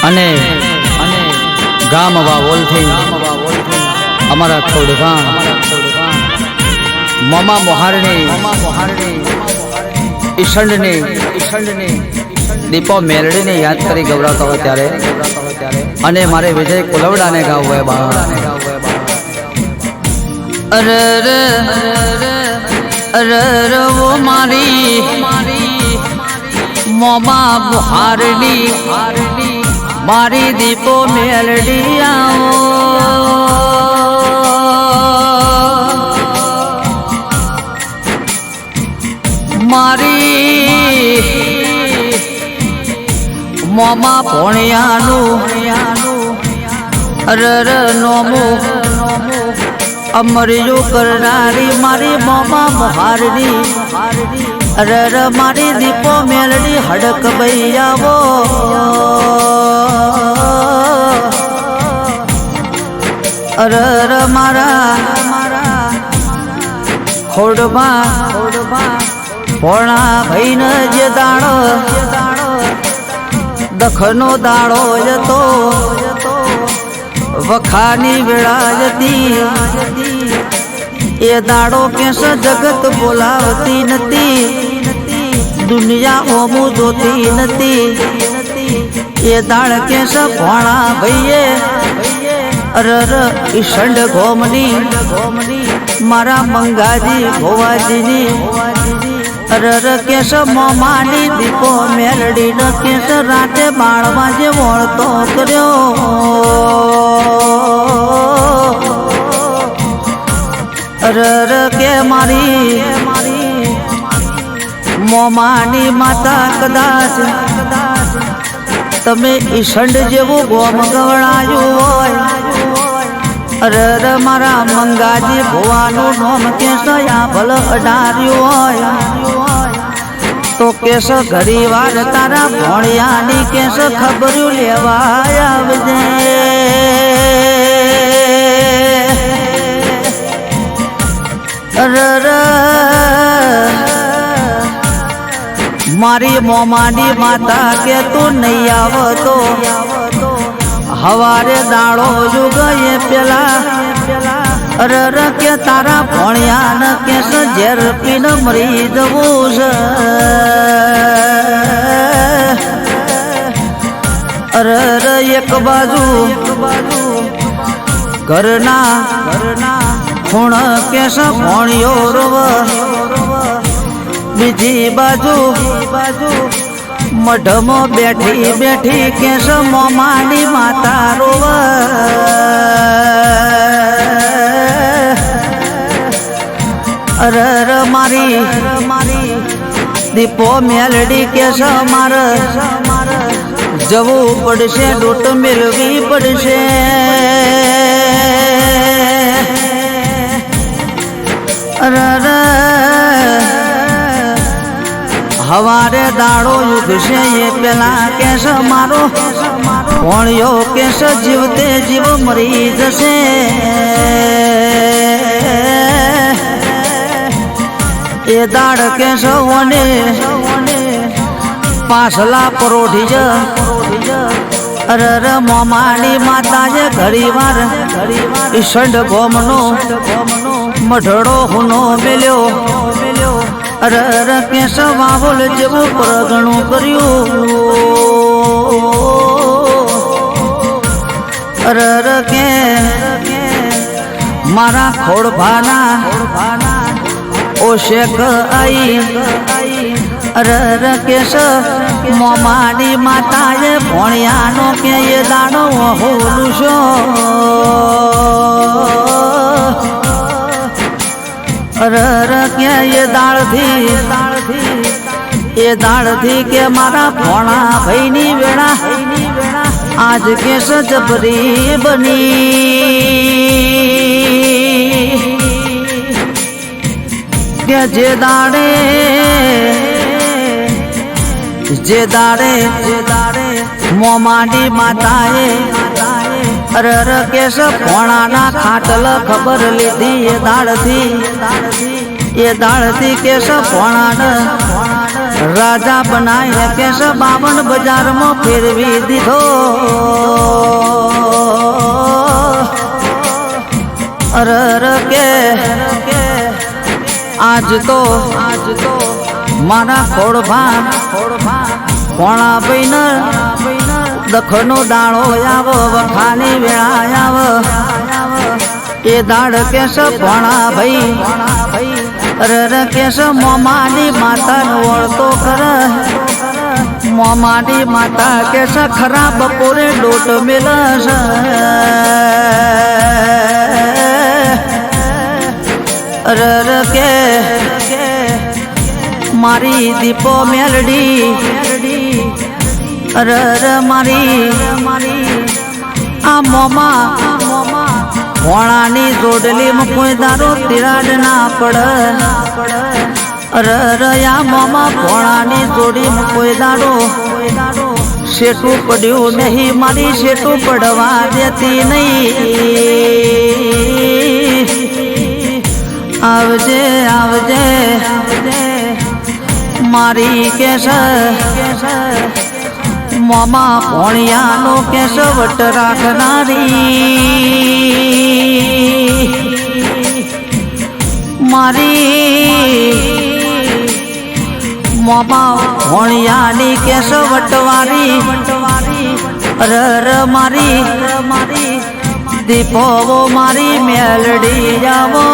અને ગામ વાવોલથી અમારા ખોડવા મમા મોહારણી ઈશંડને દીપો મેલડીને યાદ કરી ગવડાવતો હોય ત્યારે અને મારે વિજય કુલવડાને ગાવું હોય બા અરે રે અરે વો મારી મમા મોહારણી મારી દીપો મેલડી આવો મારી મોમા ભોણિયાનું અરર નોમું અમર્યું કરનારી મારી મોમા મોહારની અરર મારી દીપો મેલડી હડક બૈયાવો અરર મારા ખોડમાં ભોણા ભાઈને જે દાડો દખનો દાડો જતો વખાની વેળા જતી એ દાડો કેસ જગત બોલાવતી નથી દુનિયા ઓમું જોતી નથી એ દાડ કેસ ભોણા ભાઈએ અરર ઈશંડ ગોમની મારા મંગાજી ભોવાજીની અરર કેસ મોમાની દીપો મેલડી ન કેસ રાતે બાળમાં જે વળતો કર્યો અરર કે મારી મોમાની માતા કદાચ તમે ઈશંડ જેવું ગોમ ગવડાયું હોય અરર મારા મંગાજી ભુવાનું નોમ કેસ ભલ અડાર્યું હોય તો કેસ ઘણી વાર તારા ભોણિયાની કેસ ખબર્યું લેવા આવજે અરર મારી મોમાની માતા કે તું નહીં આવતો હવારે દાડો યુગએ પેલા અરર કે તારા ભોણિયાન કેસ ઝેર પીને મરી જવું છે અરર એક બાજુ ઘરના ખૂણ કેસ ભોણિયો રોવ બીજી બાજુ મઢમાં બેઠી બેઠી કેસ મોમાની માતા રોવ અરર મારી દીપો મેલડી કેસ મારે જવું પડશે ડોટ મેળવી પડશે અરર હવારે દાડો યુગશે એ પેલા કેસ મારો ભોણિયો કેસ જીવતે જીવ મરી જશે એ દાડ કેસ ઓને પાછલા પરોઢી જ અરર મોમાની માતાએ ઘડી વાર ઈશંડ ગોમનો મઢડો હુનો મેલ્યો અરર કેસ વાવોલ જેવું પ્રગણું કર્યું અરર કે મારા ખોડભાના ઓ શેખ આઈ અરર કેસ મોમાની માતાએ ભોણિયાનો કે એ દાડો હોલું છો અરર કે એ દાળથી કે મારા ભોણા ભાઈની વેળા આજ કેસ જબરી બની કે જે દાડે મોમાની માતાએ અરર કેસ ભોણાના ખાટલ ખબર લીધી એ દાળથી કેસ ભોણાને રાજા બનાય કેસ 52 બજારમાં ફેરવી દીધો અરર કે આજ તો મારા ખોડભાન કોણા બૈનર દખનો દાળો આવ વખાની વેળા આવ એ દાડ કેસ ભણા ભાઈ અરર કેસ મોમાની માતાને વળતો કર મોમાની માતા કેસ ખરા બપોરે ડોટ મેલસ અરર કે મારી દીપો મેલડી અરર મારી આ મોમા ભોણાની જોડલી કોઈ દારો તિરાડ ના પડ અરર આ મોમા ભોણાની જોડી કોઈ દાડો શેઠું પડ્યું નહીં મારી શેઠું પડવા દેતી નહીં આવજે આવજે મારી કેસ મોમા ભોણિયાનો કેસ વટ રાખનારી મારી મોમા ભોણિયાની કેસ વટવારી અરર મારી દીપો મારી મેલડી જાવો